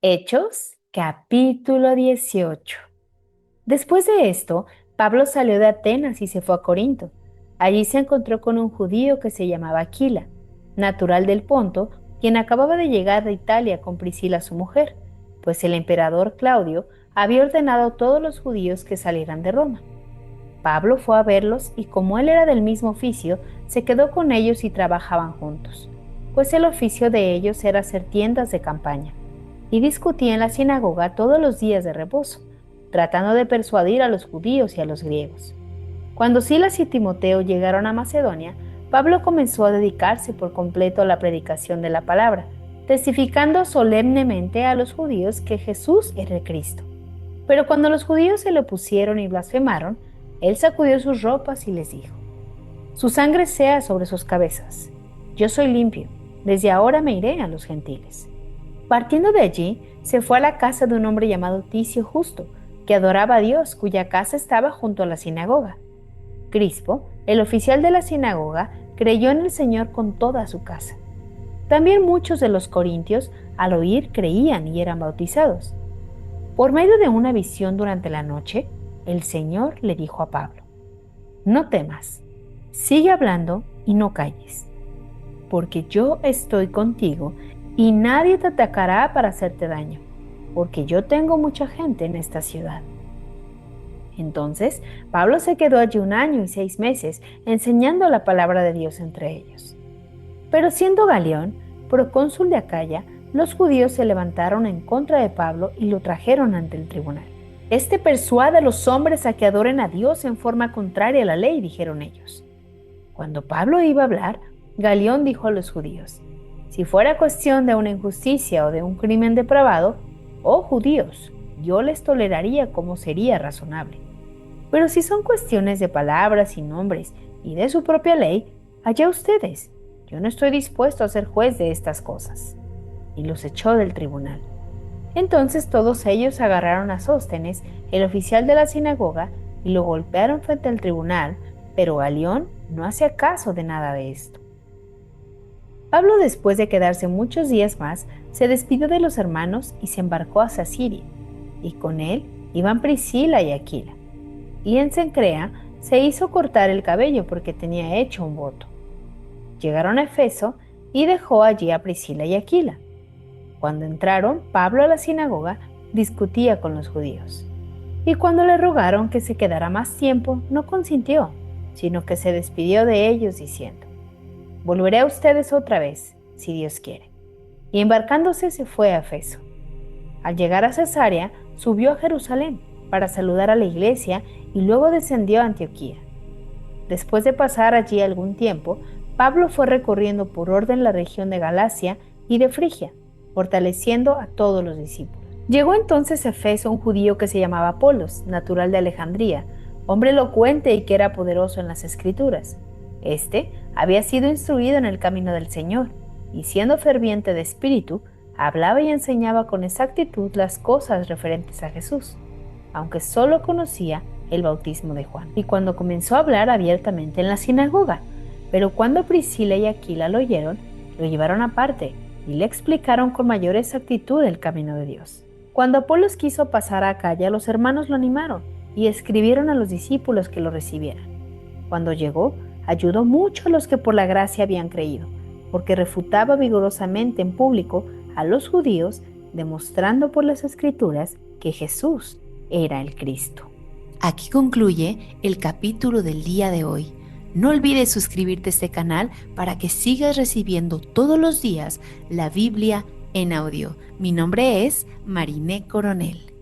Hechos, capítulo 18. Después de esto, Pablo salió de Atenas y se fue a Corinto. Allí se encontró con un judío que se llamaba Aquila, natural del Ponto, quien acababa de llegar de Italia con Priscila su mujer, pues el emperador Claudio había ordenado a todos los judíos que salieran de Roma. Pablo fue a verlos y como él era del mismo oficio, se quedó con ellos y trabajaban juntos, pues el oficio de ellos era hacer tiendas de campaña, y discutía en la sinagoga todos los días de reposo, tratando de persuadir a los judíos y a los griegos. Cuando Silas y Timoteo llegaron a Macedonia, Pablo comenzó a dedicarse por completo a la predicación de la palabra, testificando solemnemente a los judíos que Jesús era el Cristo. Pero cuando los judíos se le opusieron y blasfemaron, él sacudió sus ropas y les dijo: «Su sangre sea sobre sus cabezas. Yo soy limpio, desde ahora me iré a los gentiles». Partiendo de allí, se fue a la casa de un hombre llamado Ticio Justo, que adoraba a Dios, cuya casa estaba junto a la sinagoga. Crispo, el oficial de la sinagoga, creyó en el Señor con toda su casa. También muchos de los corintios, al oír, creían y eran bautizados. Por medio de una visión durante la noche, el Señor le dijo a Pablo: «No temas, sigue hablando y no calles, porque yo estoy contigo y nadie te atacará para hacerte daño, porque yo tengo mucha gente en esta ciudad». Entonces, Pablo se quedó allí 1 año y 6 meses, enseñando la palabra de Dios entre ellos. Pero siendo Galión procónsul de Acaya, los judíos se levantaron en contra de Pablo y lo trajeron ante el tribunal. «Este persuade a los hombres a que adoren a Dios en forma contraria a la ley», dijeron ellos. Cuando Pablo iba a hablar, Galión dijo a los judíos: «Si fuera cuestión de una injusticia o de un crimen depravado, oh judíos, yo les toleraría como sería razonable. Pero si son cuestiones de palabras y nombres y de su propia ley, allá ustedes. Yo no estoy dispuesto a ser juez de estas cosas». Y los echó del tribunal. Entonces todos ellos agarraron a Sóstenes, el oficial de la sinagoga, y lo golpearon frente al tribunal, pero Galión no hacía caso de nada de esto. Pablo, después de quedarse muchos días más, se despidió de los hermanos y se embarcó hacia Siria, y con él iban Priscila y Aquila. Y en Cencrea se hizo cortar el cabello porque tenía hecho un voto. Llegaron a Efeso y dejó allí a Priscila y Aquila. Cuando entraron, Pablo a la sinagoga discutía con los judíos. Y cuando le rogaron que se quedara más tiempo, no consintió, sino que se despidió de ellos diciendo: «Volveré a ustedes otra vez, si Dios quiere». Y embarcándose se fue a Efeso. Al llegar a Cesarea, subió a Jerusalén para saludar a la iglesia y luego descendió a Antioquía. Después de pasar allí algún tiempo, Pablo fue recorriendo por orden la región de Galacia y de Frigia, fortaleciendo a todos los discípulos. Llegó entonces a Efeso un judío que se llamaba Apolos, natural de Alejandría, hombre elocuente y que era poderoso en las Escrituras. Este había sido instruido en el camino del Señor, y siendo ferviente de espíritu, hablaba y enseñaba con exactitud las cosas referentes a Jesús, aunque solo conocía el bautismo de Juan. Y cuando comenzó a hablar abiertamente en la sinagoga, pero cuando Priscila y Aquila lo oyeron, lo llevaron aparte y le explicaron con mayor exactitud el camino de Dios. Cuando Apolos quiso pasar a Acaya, los hermanos lo animaron y escribieron a los discípulos que lo recibieran. Cuando llegó, ayudó mucho a los que por la gracia habían creído, porque refutaba vigorosamente en público a los judíos, demostrando por las Escrituras que Jesús era el Cristo. Aquí concluye el capítulo del día de hoy. No olvides suscribirte a este canal para que sigas recibiendo todos los días la Biblia en audio. Mi nombre es Mariné Coronel.